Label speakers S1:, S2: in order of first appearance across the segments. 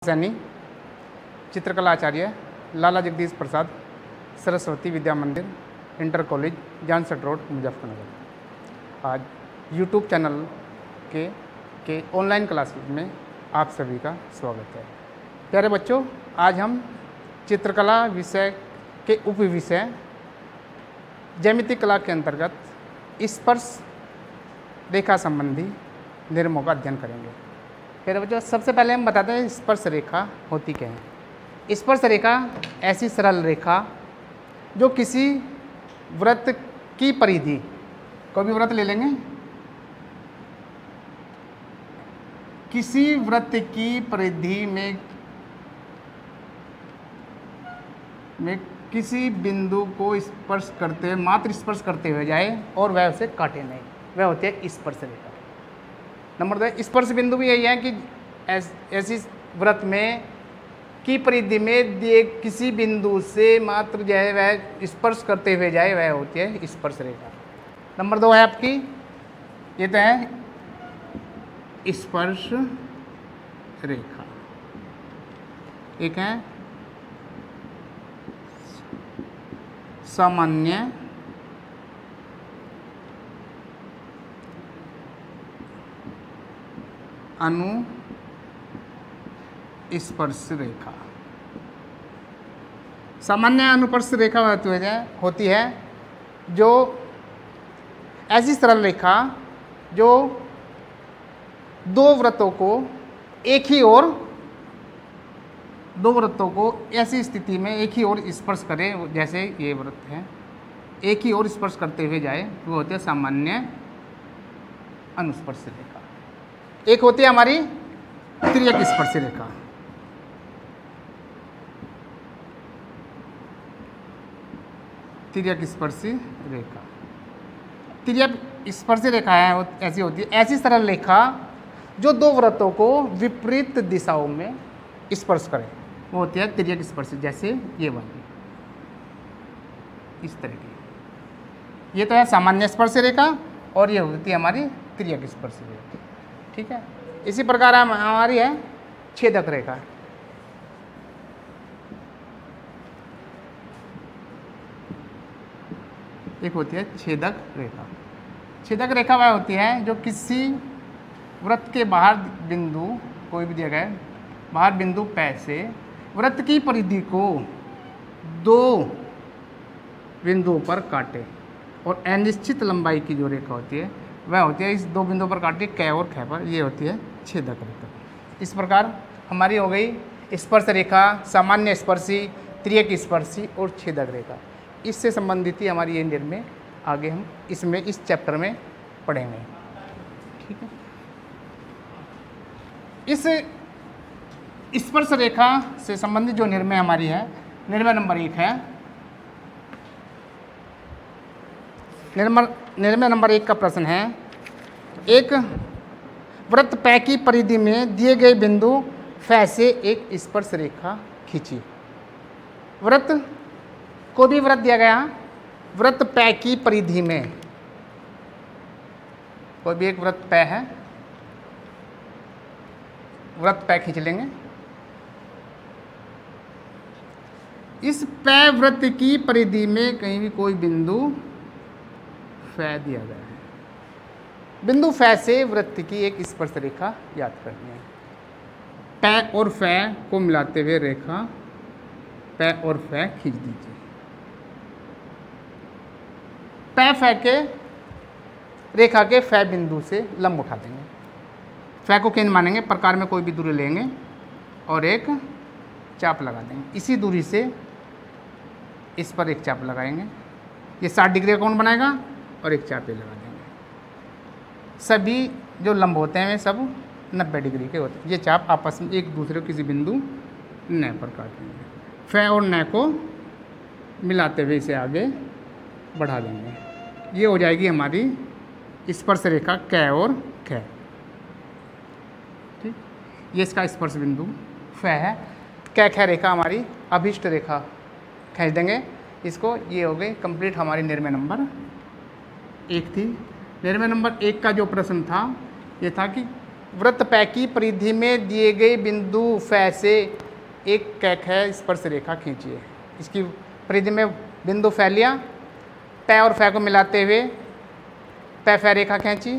S1: सैनी चित्रकला आचार्य लाला जगदीश प्रसाद सरस्वती विद्या मंदिर inter college Jansath road Muzaffarnagar. आज यूट्यूब चैनल के ऑनलाइन क्लासेस में आप सभी का स्वागत है। प्यारे बच्चों, आज हम चित्रकला विषय के उप विषय ज्यामिति कला के अंतर्गत स्पर्श रेखा संबंधी निर्मों का अध्ययन करेंगे। फिर बच्चों, सबसे पहले हम बताते हैं स्पर्श रेखा होती क्या है। स्पर्श रेखा ऐसी सरल रेखा जो किसी वृत्त की परिधि, कोई भी वृत्त ले लेंगे, किसी वृत्त की परिधि में किसी बिंदु को स्पर्श करते, मात्र स्पर्श करते हुए जाए और वह उसे काटे नहीं, वह होती है स्पर्श रेखा। नंबर 2, स्पर्श बिंदु भी यही है कि ऐसी वृत्त में की परिधि में दिए किसी बिंदु से मात्र जो है वह स्पर्श करते हुए जाए, वह होती है स्पर्श रेखा। नंबर 2 है आपकी, ये तो है स्पर्श रेखा। एक है सामान्य अनुस्पर्श रेखा। सामान्य अनुस्पर्श रेखा होती है जो ऐसी सरल रेखा जो दो वृत्तों को ऐसी स्थिति में एक ही ओर स्पर्श करे, जैसे ये वृत्त है, एक ही ओर स्पर्श करते हुए जाए, वो होती है सामान्य अनुस्पर्श रेखा। एक होती है हमारी तिर्यक स्पर्शी रेखा। तिर्यक स्पर्शी रेखा, तिर्यक स्पर्शी रेखा है ऐसी होती है, ऐसी सरल रेखा जो दो वृत्तों को विपरीत दिशाओं में स्पर्श करे, वो होती है तिर्यक स्पर्शी। जैसे ये वाली, इस तरह की, ये तो है सामान्य स्पर्शी रेखा और ये होती है हमारी तिर्यक स्पर्शी रेखा। ठीक है, इसी प्रकार हमारी है छेदक रेखा। एक होती है छेदक रेखा। छेदक रेखा वह होती है जो किसी वृत्त के बाहर बिंदु, कोई भी दिया गया है, बाहर बिंदु पै से वृत्त की परिधि को दो बिंदुओं पर काटे, और अनिश्चित लंबाई की जो रेखा होती है वह होती है इस दो बिंदुओं पर काटी, कै और ख पर, ये होती है छेदक रेखा। इस प्रकार हमारी हो गई स्पर्श रेखा, सामान्य स्पर्शी, तिर्यक स्पर्शी और छेदक रेखा। इससे संबंधित ही हमारी ये निर्णय आगे हम इसमें इस चैप्टर में पढ़ेंगे। ठीक है, इस स्पर्श रेखा से संबंधित जो निर्णय हमारी है, निर्णय नंबर 1 है, निर्णय नंबर 1 का प्रश्न है, एक वृत्त पै की परिधि में दिए गए बिंदु फै से एक स्पर्श रेखा खींची। वृत्त, कोई भी वृत्त दिया गया, वृत्त पै की परिधि में, कोई भी एक वृत्त पै है, वृत्त पै खींच लेंगे। इस पै वृत्त की परिधि में कहीं भी कोई बिंदु फै दिया गया है। बिंदु फै से वृत्त की एक स्पर्श रेखा याद करनी है। पै और फै को मिलाते हुए रेखा पै और फै खींच दीजिए। पै फै के रेखा के फै बिंदु से लंब उठा देंगे। फै को केंद्र मानेंगे, प्रकार में कोई भी दूरी लेंगे और एक चाप लगा देंगे। इसी दूरी से इस पर एक चाप लगाएंगे, ये 60 डिग्री का कोण बनाएगा और एक चाप लगा देंगे। सभी जो लंब होते हैं वे सब 90 डिग्री के होते हैं। ये चाप आपस में एक दूसरे को किसी बिंदु न पर काट देंगे। फै और न को मिलाते हुए इसे आगे बढ़ा देंगे। ये हो जाएगी हमारी स्पर्श रेखा कै और ख। ठीक, ये इसका स्पर्श बिंदु फै है। कै ख रेखा हमारी अभिष्ट रेखा खींच देंगे इसको। ये हो गई कंप्लीट हमारी निर्णय नंबर 1 थी। निर्णय नंबर 1 का जो प्रश्न था ये था कि वृत्त पै की परिधि में दिए गए बिंदु फै से एक कैख है स्पर्श रेखा खींचिए। इसकी परिधि में बिंदु फै लिया, पै और फै को मिलाते हुए पै फै रेखा खींची,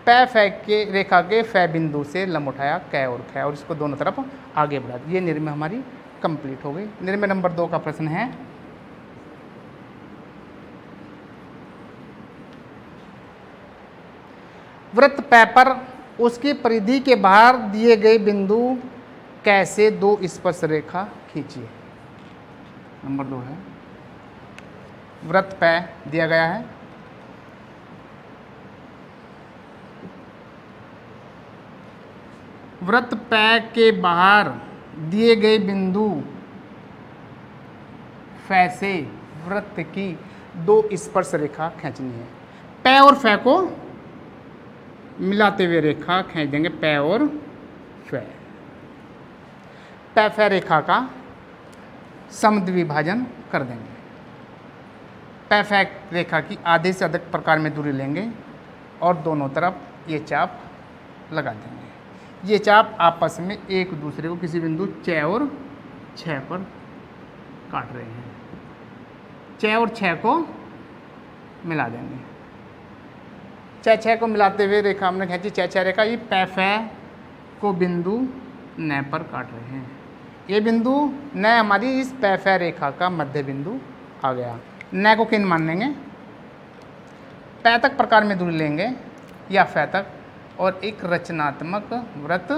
S1: पै फै के रेखा के फै बिंदु से लंब उठाया कै और खै और इसको दोनों तरफ आगे बढ़ा दिया। ये निर्मय हमारी कंप्लीट हो गई। निर्मय नंबर 2 का प्रश्न है, वृत्त पै पर उसकी परिधि के बाहर दिए गए बिंदु कैसे 2 स्पर्श रेखा खींचिए। नंबर 2 है, वृत्त पै दिया गया है, वृत्त पै के बाहर दिए गए बिंदु फै से वृत्त की 2 स्पर्श रेखा खींचनी है। पै और फै को मिलाते हुए रेखा खींच देंगे, पै और फै। पै फै रेखा का समद्विभाजन कर देंगे। पै फै रेखा की आधे से अधिक प्रकार में दूरी लेंगे और दोनों तरफ ये चाप लगा देंगे। ये चाप आपस में एक दूसरे को किसी बिंदु 6 और 6 पर काट रहे हैं। 6 और 6 को मिला देंगे। 6 को मिलाते हुए रेखा हमने खींची 6 रेखा। ये पै फै को बिंदु न पर काट रहे हैं। ये बिंदु न हमारी इस पै फै रेखा का मध्य बिंदु आ गया। न को किन मान लेंगे, पै तक प्रकार में दूरी लेंगे या फै तक और एक रचनात्मक वृत्त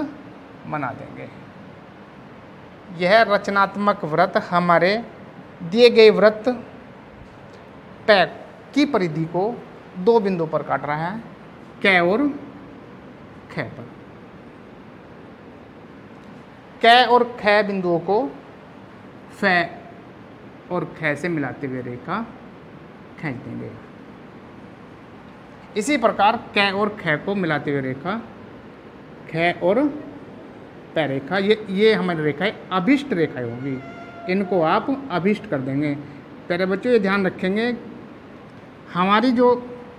S1: बना देंगे। यह रचनात्मक वृत्त हमारे दिए गए वृत्त पै की परिधि को 2 बिंदु पर काट रहा है, कै और खै पर। कै और खै बिंदुओं को फै और खै से मिलाते हुए रेखा खींच देंगे। इसी प्रकार कै और खै को मिलाते हुए रेखा खै और पै रेखा, ये हमारी रेखाएं अभिष्ट रेखाएं होगी। इनको आप अभिष्ट कर देंगे। प्यारे बच्चों, ये ध्यान रखेंगे, हमारी जो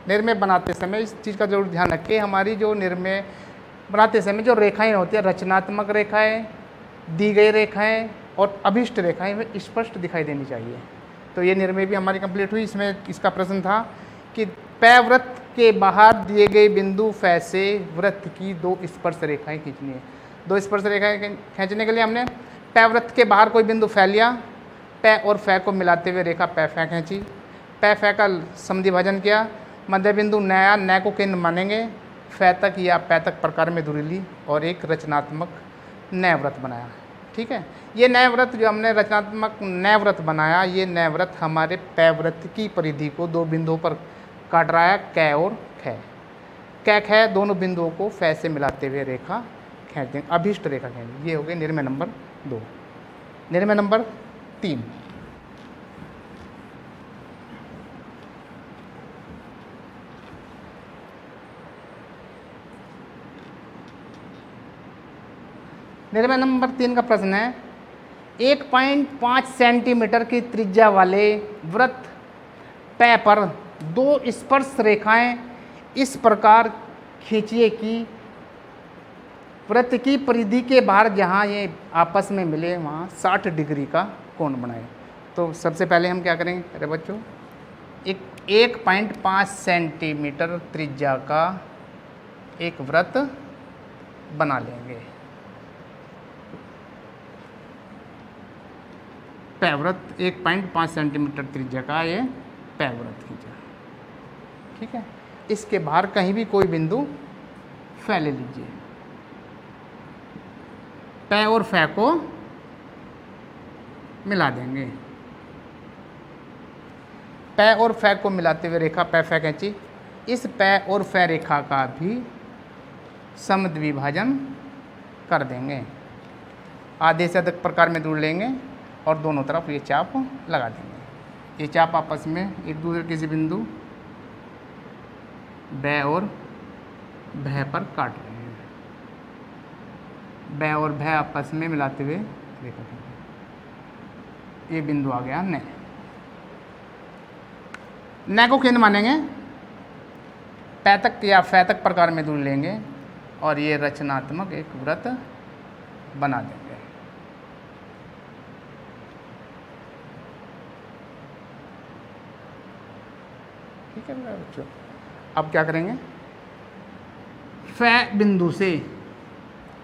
S1: निर्णय बनाते समय इस चीज़ का जरूर ध्यान रखें। हमारी जो निर्णय बनाते समय जो रेखाएं होती हैं, रचनात्मक रेखाएं, दी गई रेखाएं और अभिष्ट रेखाएं में स्पष्ट दिखाई देनी चाहिए। तो ये निर्णय भी हमारी कंप्लीट हुई। इसमें इसका प्रश्न था कि पै वृत्त के बाहर दिए गए बिंदु फै से वृत्त की 2 स्पर्श रेखाएं खींचनी है। 2 स्पर्श रेखाएं खींचने के लिए हमने पै वृत्त के बाहर कोई बिंदु फै लिया, पै और फै को मिलाते हुए रेखा पै फै खींची, पै फै का समद्विभाजन किया, मध्य बिंदु नया न को केंद्र मानेंगे, फै तक या पै तक प्रकार में दूरी ली और एक रचनात्मक नए व्रत बनाया। ठीक है, ये नए व्रत जो हमने रचनात्मक नए व्रत बनाया, ये नए व्रत हमारे पै व्रत की परिधि को 2 बिंदुओं पर काट रहा है, कै और खै। कै खै दोनों बिंदुओं को फै से मिलाते हुए रेखा खींच देंगे, अभिष्ट रेखा खींचेंगे। ये हो गए निर्णय नंबर 2। निर्णय नंबर 3, निर्णय नंबर 3 का प्रश्न है, 1.5 सेंटीमीटर की त्रिज्या वाले वृत्त पै पर 2 स्पर्श रेखाएं इस प्रकार खींचिए कि वृत्त की परिधि के बाहर जहां ये आपस में मिले वहां 60 डिग्री का कोण बनाए। तो सबसे पहले हम क्या करेंगे अरे बच्चों, 1.5 सेंटीमीटर त्रिज्या का एक वृत्त बना लेंगे। पै व्रत 1.5 सेंटीमीटर त्रिज्या का ये पै व्रत खींचा। ठीक है, इसके बाहर कहीं भी कोई बिंदु फै ले लीजिए। पै और फै को मिला देंगे। पै और फै को मिलाते हुए रेखा पै फै खींची। इस पै और फै रेखा का भी समद्विभाजन कर देंगे। आधे से अधिक प्रकार में दूर लेंगे और दोनों तरफ ये चाप लगा देंगे। ये चाप आपस में एक दूसरे किसी बिंदु बै और भै पर काट रहे हैं। बै और भै आपस में मिलाते हुए रेखा खींचेंगे। ये बिंदु आ गया न। न को केंद्र मानेंगे, पै तक या फै तक प्रकार में दूर लेंगे और ये रचनात्मक एक वृत्त बना देंगे। ठीक है मेरे बच्चों, अब क्या करेंगे, फै बिंदु से,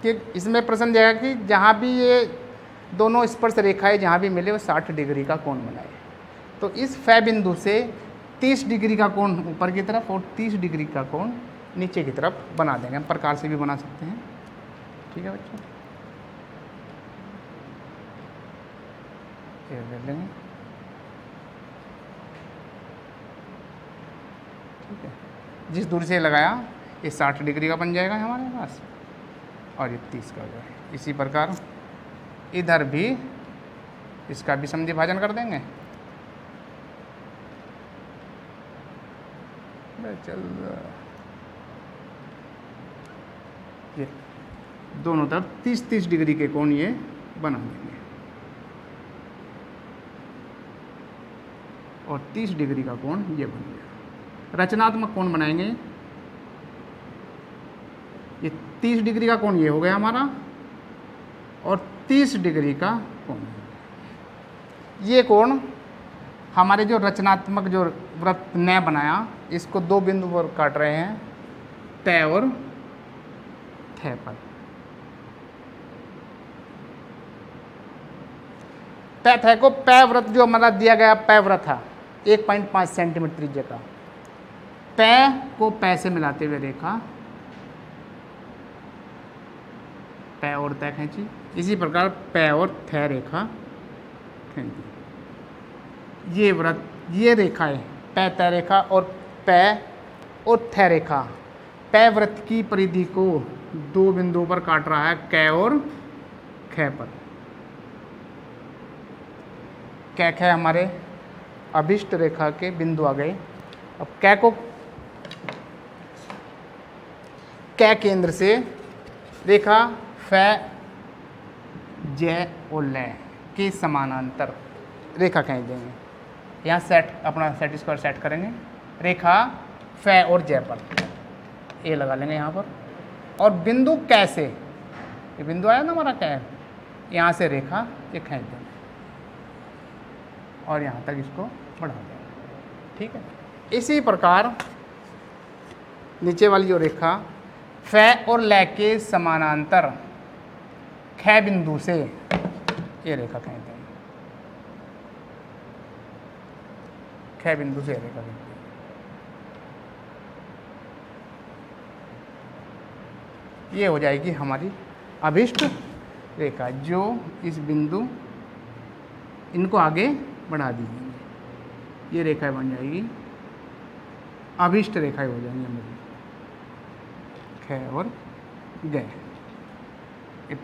S1: कि इसमें प्रश्न जाएगा कि जहाँ भी ये दोनों स्पर्श रेखाएं जहाँ भी मिले वो 60 डिग्री का कोण बनाए। तो इस फै बिंदु से 30 डिग्री का कोण ऊपर की तरफ और 30 डिग्री का कोण नीचे की तरफ बना देंगे। हम प्रकार से भी बना सकते हैं। ठीक है बच्चों, ये ले लेंगे। ठीक है, जिस दूरी से लगाया ये 60 डिग्री का बन जाएगा हमारे पास और ये 30 का हो जाएगा। इसी प्रकार इधर भी इसका भी समद्विभाजन कर देंगे। चल ये दोनों तरफ 30-30 डिग्री के कोण ये बना देंगे और 30 डिग्री का कोण ये बन गया। रचनात्मक कोण बनाएंगे। ये 30 डिग्री का कोण ये हो गया हमारा और 30 डिग्री का कोण। ये कोण हमारे जो रचनात्मक जो वृत्त ने बनाया इसको दो बिंदु पर काट रहे हैं, तय और थे पर। तय थे को पै वृत्त जो हमारा दिया गया पै वृत्त था 1.5 सेंटीमीटर त्रिज्या का, पै को पै से मिलाते हुए रेखा पै और तय खींची। इसी प्रकार पै और थे रेखा खींची। ये वृत्त, ये रेखाएं पै तय रेखा और पै और थे रेखा पै वृत्त की परिधि को दो बिंदुओं पर काट रहा है, कै और खे पर। कै खे हमारे अभिष्ट रेखा के बिंदु आ गए। अब कै को कै केंद्र से रेखा फै जय और लय के समानांतर रेखा खींच देंगे। यहाँ सेट अपना सेट स्क्वायर सेट करेंगे, रेखा फै और जय पर ए लगा लेंगे यहाँ पर। और बिंदु कै से, ये बिंदु आया ना हमारा कै, यहाँ से रेखा ये खींच देंगे और यहाँ तक इसको बढ़ा देंगे। ठीक है, इसी प्रकार नीचे वाली जो रेखा फै और लय के समानांतर खे बिंदु से ये रेखा खींच देंगे। खे बिंदु से रेखा खींच देंगे। ये हो जाएगी हमारी अभिष्ट रेखा, जो इस बिंदु इनको आगे बढ़ा दीजिए। ये रेखाएं बन जाएगी अभिष्ट रेखाएं हो जाएंगी हमारी, खे और गए।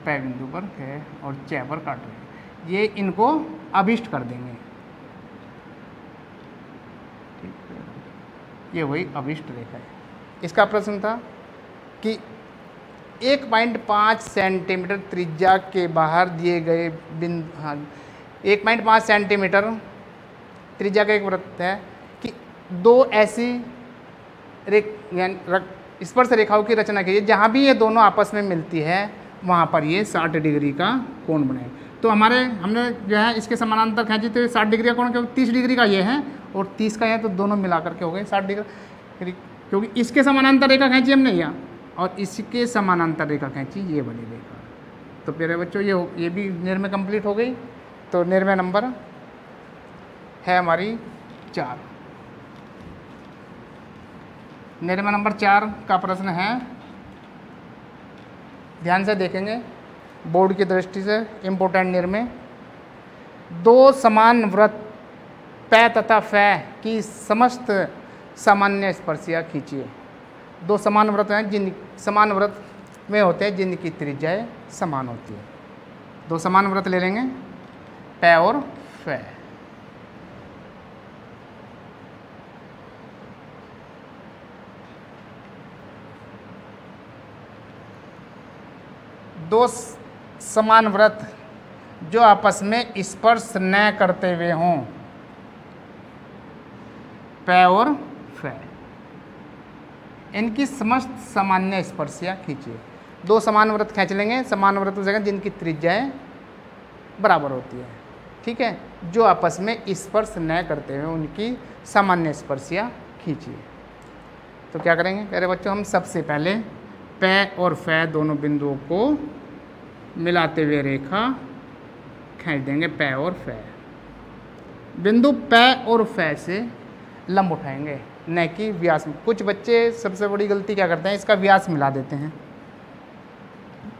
S1: पै बिंदु पर खे और चे पर काट रहे हैं, ये इनको अभिष्ट कर देंगे। ठीक है, ये वही अभिष्ट रेखा है। इसका प्रश्न था कि 1.5 सेंटीमीटर त्रिज्या के बाहर दिए गए बिंदु, हाँ 1.5 सेंटीमीटर त्रिज्या का एक वृत्त है कि दो ऐसी स्पर्श रेखाओं की रचना कीजिए जहाँ भी ये दोनों आपस में मिलती है वहाँ पर ये 60 डिग्री का कोण बने। तो हमने जो है इसके समानांतर खींची तो 60 डिग्री का कोण, क्योंकि 30 डिग्री का ये है और 30 का है, तो दोनों मिला करके हो गए 60 डिग्री। क्योंकि इसके समानांतर रेखा खींची हमने यहाँ और इसके समानांतर रेखा खींची ये वाली रेखा। तो प्यारे बच्चों ये भी निर्णय कंप्लीट हो गई। तो निर्णय नंबर है हमारी 4। निर्णय नंबर 4 का प्रश्न है, ध्यान से देखेंगे बोर्ड की दृष्टि से इम्पोर्टेंट निर्णय। दो समान वृत्त पै तथा फै की समस्त सामान्य स्पर्शियाँ खींचिए। दो समान वृत्त हैं जिन समान वृत्त में होते हैं जिनकी त्रिज्याएं समान होती है। दो समान वृत्त ले लेंगे, पै और फै। दो समान वृत्त जो आपस में स्पर्श न करते हुए हों, पै और फै। इनकी समस्त सामान्य स्पर्शियाँ खींचिए। दो समान वृत्त खींच लेंगे, समान वृत्त उस जगह जिनकी त्रिज्याएं बराबर होती है, ठीक है, जो आपस में स्पर्श न करते हुए उनकी सामान्य स्पर्शियाँ खींचिए। तो क्या करेंगे प्यारे बच्चों, हम सबसे पहले पै और फै दोनों बिंदुओं को मिलाते हुए रेखा खींच देंगे। पै और फै, बिंदु पै और फै से लंब उठाएंगे, न कि व्यास। कुछ बच्चे सबसे बड़ी गलती क्या करते हैं, इसका व्यास मिला देते हैं।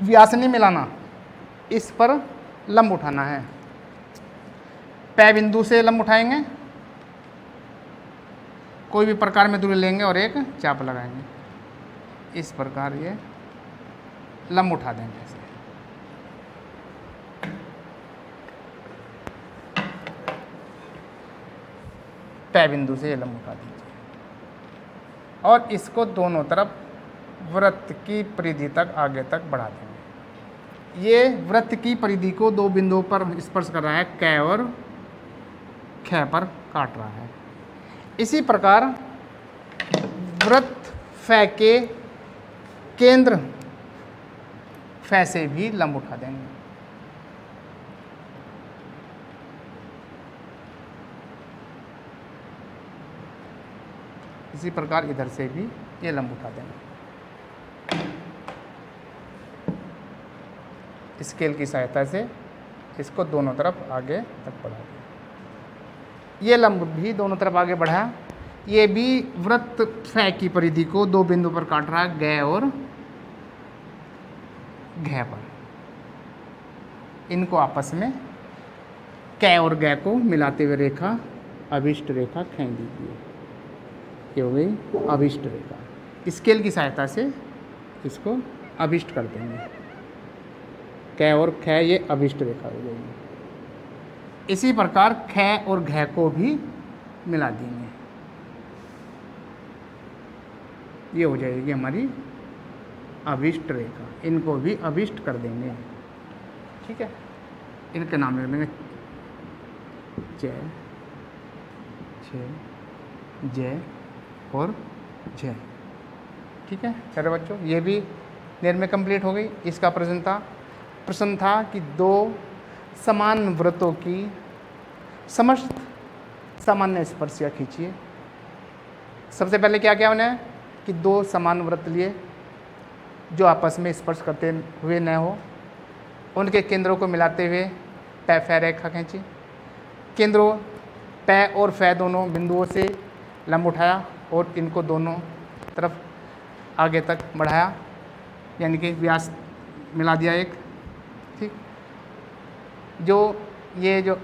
S1: व्यास नहीं मिलाना, इस पर लंब उठाना है। पै बिंदु से लंब उठाएंगे, कोई भी प्रकार में दूरी लेंगे और एक चाप लगाएंगे, इस प्रकार ये लंब उठा देंगे ऐसे। पै बिंदु से ये लंब उठा दीजिए और इसको दोनों तरफ वृत्त की परिधि तक आगे तक बढ़ा देंगे। ये वृत्त की परिधि को दो बिंदुओं पर स्पर्श कर रहा है, कै और ख पर काट रहा है। इसी प्रकार वृत्त फै के केंद्र फै से भी लंब उठा देंगे। इसी प्रकार इधर से भी ये लंब उठा देंगे। स्केल की सहायता से इसको दोनों तरफ आगे तक बढ़ा दें। ये लंब भी दोनों तरफ आगे बढ़ा। ये भी वृत्त फै की परिधि को दो बिंदु पर काट रहा है, गै और घ पर। इनको आपस में कै और गै को मिलाते हुए रेखा, अभिष्ट रेखा खींच दीजिए। ये हो गई अभिष्ट रेखा। स्केल की सहायता से इसको अभिष्ट कर देंगे। कै और ख ये अभिष्ट रेखा हो जाएगी। इसी प्रकार ख और घ को भी मिला देंगे। ये हो जाएगी हमारी अभिष्ट रेखा। इनको भी अभिष्ट कर देंगे, ठीक है। इनके नाम लिख देंगे जय, छ, जय और जय, ठीक है प्यारे बच्चों। ये भी निर्णय कंप्लीट हो गई। इसका प्रश्न था कि दो समान वृत्तों की समस्त सामान्य स्पर्शियाँ खींचिए। सबसे पहले क्या किया उन्हें कि दो समान वृत्त लिए जो आपस में स्पर्श करते हुए न हो, उनके केंद्रों को मिलाते हुए पै फै रेखा खींची। केंद्रों पै और फै दोनों बिंदुओं से लंब उठाया और इनको दोनों तरफ आगे तक बढ़ाया, यानी कि व्यास मिला दिया एक, ठीक। जो ये जो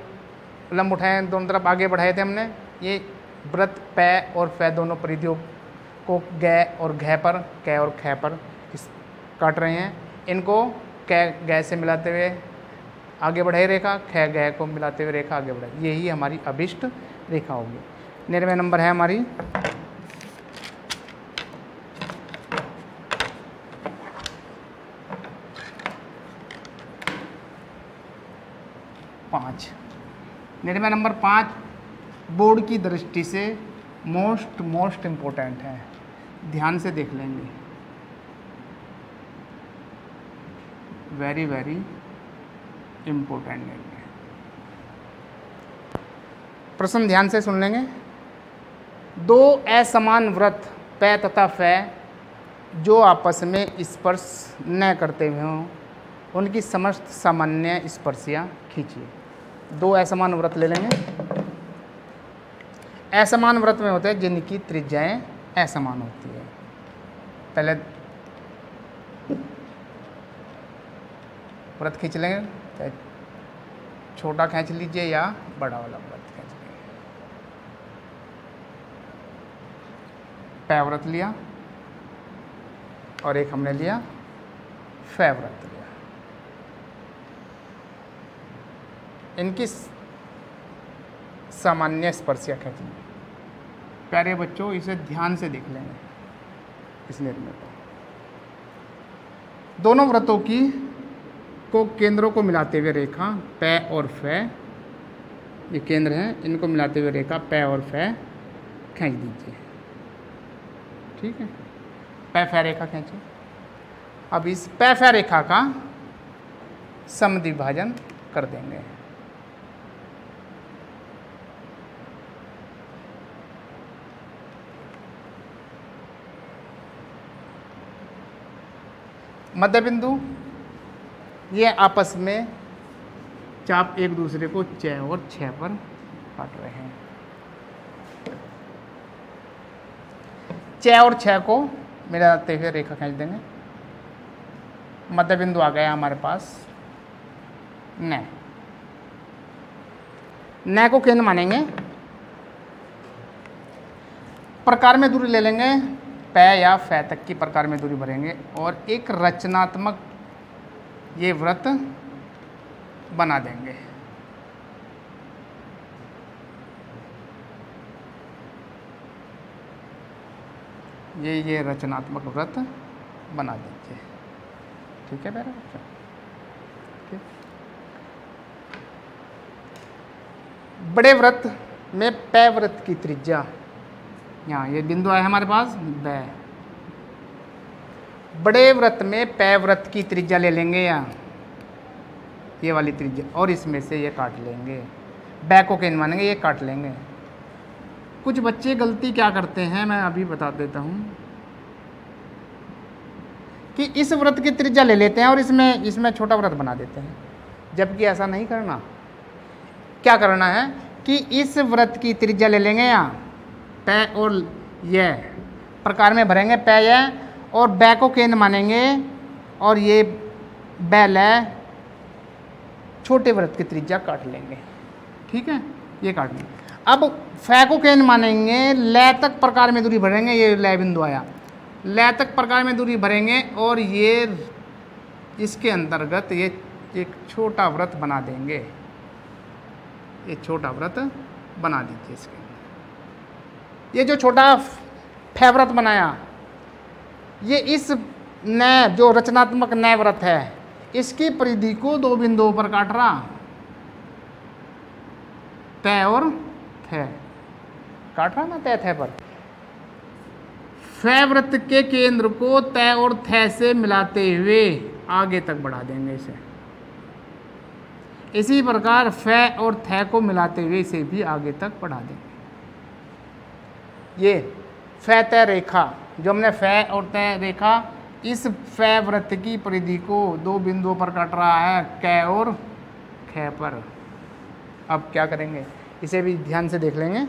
S1: लंब उठाए दोनों तरफ आगे बढ़ाए थे हमने, ये वृत्त पै और फै दोनों परिधियों को गै और घ पर, कै और ख पर काट रहे हैं। इनको कै गै से मिलाते हुए आगे बढ़ाई रेखा, ख गै को मिलाते हुए रेखा आगे बढ़ाई। यही हमारी अभिष्ट रेखा होगी। 99 नंबर है हमारी पाँच। 99 नंबर 5 बोर्ड की दृष्टि से मोस्ट इम्पोर्टेंट है, ध्यान से देख लेंगे। वेरी इम्पोर्टेंट है। प्रश्न ध्यान से सुन लेंगे। दो असमान वृत्त पै तथा फै जो आपस में स्पर्श न करते हुए हों, उनकी समस्त सामान्य स्पर्शियाँ खींचिए। दो असमान वृत्त ले लेंगे। असमान वृत्त में होते हैं जिनकी त्रिज्याएं असमान होती है। पहले वृत्त खींच लेंगे, चाहे छोटा खींच लीजिए या बड़ा वाला वृत्त खींच लीजिए। पै वृत्त लिया और एक हमने लिया फै वृत्त लिया। इनकी सामान्य स्पर्शियाँ खींचेंगे। प्यारे बच्चों, इसे ध्यान से देख लेंगे इस निर्णय को। दोनों वृत्तों की को केंद्रों को मिलाते हुए रेखा पै और फै, ये केंद्र हैं, इनको मिलाते हुए रेखा पै और फै खींच दीजिए, ठीक है। पैफा रेखा खींची। अब इस पैफा रेखा का समद्विभाजन कर देंगे। मध्य बिंदु, ये आपस में चाप एक दूसरे को 6 और 6 पर काट रहे हैं। 6 और 6 को मिलाते हुए रेखा खींच देंगे। मध्य बिंदु आ गया हमारे पास न को केंद्र मानेंगे। प्रकार में दूरी ले लेंगे, पै या फै तक की प्रकार में दूरी भरेंगे और एक रचनात्मक ये वृत्त बना देंगे। ये रचनात्मक वृत्त बना दीजिए। ठीक है मेरा बच्चा? ठीक। बड़े वृत्त में पै वृत्त की त्रिज्या, यहाँ ये बिंदु आया हमारे पास बै। बड़े वृत्त में पै वृत्त की त्रिज्या ले लेंगे, या ये वाली त्रिज्या, और इसमें से ये काट लेंगे। बै को केंद्र मानेंगे, ये काट लेंगे। कुछ बच्चे गलती क्या करते हैं, मैं अभी बता देता हूँ, कि इस वृत्त की त्रिज्या ले लेते हैं और इसमें छोटा वृत्त बना देते हैं, जबकि ऐसा नहीं करना। क्या करना है कि इस वृत्त की त्रिज्या ले लेंगे, यहाँ पै और ये प्रकार में भरेंगे, पै ये, और बै को केंद्र मानेंगे और ये बैल है, छोटे वृत्त की त्रिज्या काट लेंगे। ठीक है, ये काट लेंगे। अब फै को केंद्र मानेंगे, लय तक प्रकार में दूरी भरेंगे, ये लय बिंदु आया, लय तक प्रकार में दूरी भरेंगे और ये इसके अंतर्गत ये एक छोटा वृत्त बना देंगे। ये छोटा वृत्त बना दीजिए इसके अंदर। ये जो छोटा फै वृत्त बनाया, ये इस नए जो रचनात्मक नए वृत्त है, इसकी परिधि को 2 बिंदुओं पर काट रहा, तय और थे। काट रहा ना तय थे पर। फै वृत्त के केंद्र को तय और थे से मिलाते हुए आगे तक बढ़ा देंगे इसे। इसी प्रकार फै और थे को मिलाते हुए इसे भी आगे तक बढ़ा देंगे। ये फै तय रेखा, जो हमने फै और तय रेखा, इस फै वृत्त की परिधि को 2 बिंदुओं पर काट रहा है, कै और खे पर। अब क्या करेंगे, इसे भी ध्यान से देख लेंगे।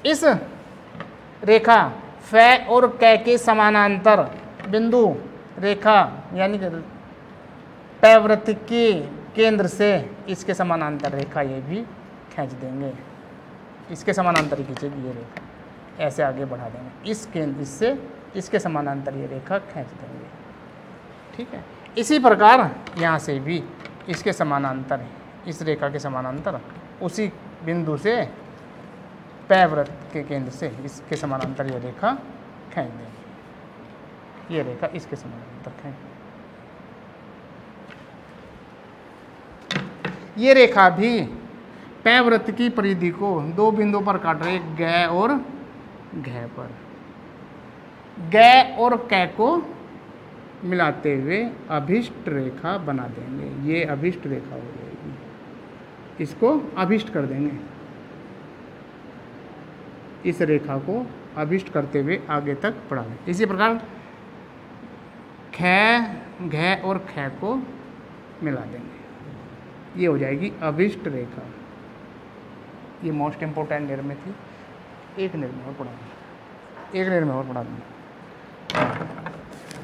S1: इस रेखा फै और कै के समानांतर बिंदु रेखा, यानी पै वृत्त के केंद्र से इसके समानांतर रेखा ये भी खींच देंगे। इसके समानांतर खींचेगी ये रेखा, ऐसे आगे बढ़ा देंगे। इस केंद्र से इसके समानांतर ये रेखा खींच देंगे। ठीक है, इसी प्रकार यहाँ से भी इसके समानांतर, इस रेखा के समानांतर उसी बिंदु से पै वृत्त के केंद्र से इसके समानांतर ये रेखा खींच देंगे। ये रेखा इसके समानांतर खींच, ये रेखा भी पै वृत्त की परिधि को 2 बिंदुओं पर काट रहे, गै और घै पर। गै और कै को मिलाते हुए अभिष्ट रेखा बना देंगे। ये अभिष्ट रेखा हो जाएगी, इसको अभिष्ट कर देंगे। इस रेखा को अभिष्ट करते हुए आगे तक बढ़ा देंगे। इसी प्रकार खे, घै और खे को मिला देंगे, ये हो जाएगी अभिष्ट रेखा। ये मोस्ट इम्पोर्टेंट निर्णय थी। एक निर्णय और पढ़ा दूँ, एक निर्णय और पढ़ा दूँ।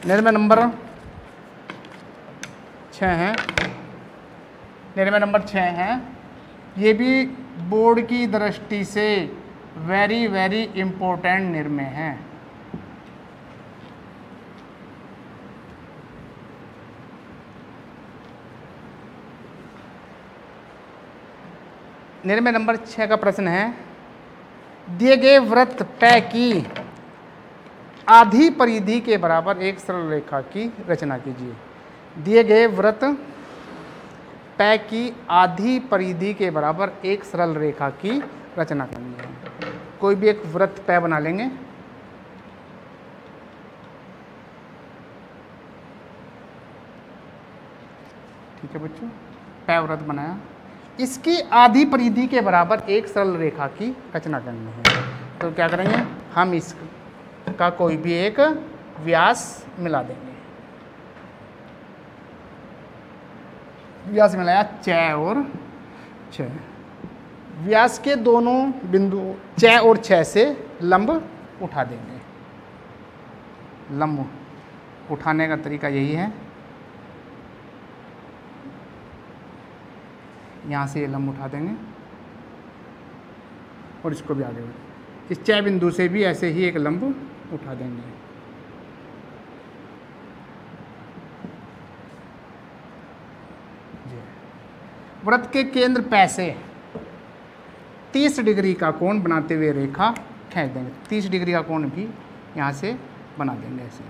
S1: निर्णय नंबर 6 है, निर्णय नंबर 6 है। ये भी बोर्ड की दृष्टि से वेरी वेरी इम्पोर्टेंट निर्णय है। निर्णय नंबर 6 का प्रश्न है, दिए गए वृत्त पै की आधी परिधि के बराबर एक सरल रेखा की रचना कीजिए। दिए गए वृत्त पै की आधी परिधि के बराबर एक सरल रेखा की रचना करनी है। कोई भी एक वृत्त पै बना लेंगे। ठीक है बच्चों, पै वृत्त बनाया। इसकी आधी परिधि के बराबर एक सरल रेखा की रचना करनी है। तो क्या करेंगे, हम इसका कोई भी एक व्यास मिला देंगे। व्यास मिलाया 6 और 6। व्यास के दोनों बिंदु 6 और 6 से लंब उठा देंगे। लंब उठाने का तरीका यही है, यहाँ से ये लंब उठा देंगे और इसको भी आगे इस 6 बिंदु से भी ऐसे ही एक लंब उठा देंगे। वृत्त के केंद्र पै से 30 डिग्री का कोण बनाते हुए रेखा खींच देंगे। 30 डिग्री का कोण भी यहाँ से बना देंगे ऐसे।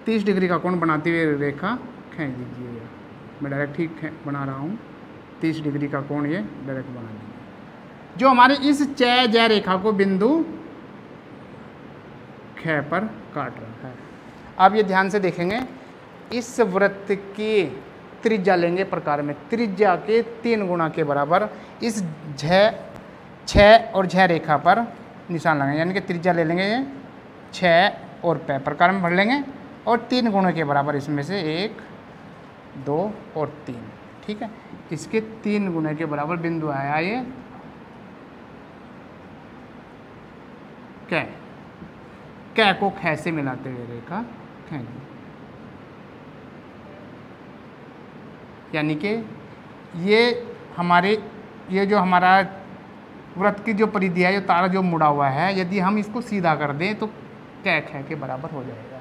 S1: 30 डिग्री का कोण बनाते हुए रेखा खींच दीजिए। मैं डायरेक्ट ही बना रहा हूँ। 30 डिग्री का कोण ये डायरेक्ट बना देंगे। जो हमारे इस च रेखा को बिंदु ख पर काट रहा है। अब ये ध्यान से देखेंगे, इस वृत्त की त्रिज्या लेंगे प्रकार में, त्रिज्या के 3 गुणा के बराबर इस छ और झ रेखा पर निशान लगाएंगे। यानी कि त्रिज्या ले लेंगे 6 और पै प्रकार में भर लेंगे और 3 गुणों के बराबर इसमें से 1, 2 और 3। ठीक है, इसके 3 गुणे के बराबर बिंदु आया ये कै को ख से मिलाते हुए रेखा खींच। यानी कि ये जो हमारा वृत्त की जो परिधि है, जो तारा जो मुड़ा हुआ है, यदि हम इसको सीधा कर दें तो कै ख के बराबर हो जाएगा।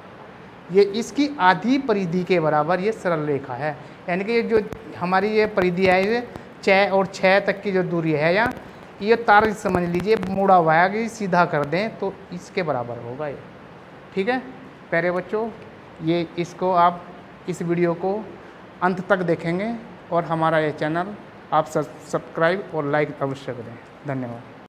S1: ये इसकी आधी परिधि के बराबर ये सरल रेखा है। यानी कि ये जो हमारी ये परिधि है, ये 6 और 6 तक की जो दूरी है, या ये तार समझ लीजिए मुड़ा हुआ है, कि सीधा कर दें तो इसके बराबर होगा ये। ठीक है प्यारे बच्चों, ये इसको आप इस वीडियो को अंत तक देखेंगे और हमारा ये चैनल आप सब्सक्राइब और लाइक अवश्य करें। धन्यवाद।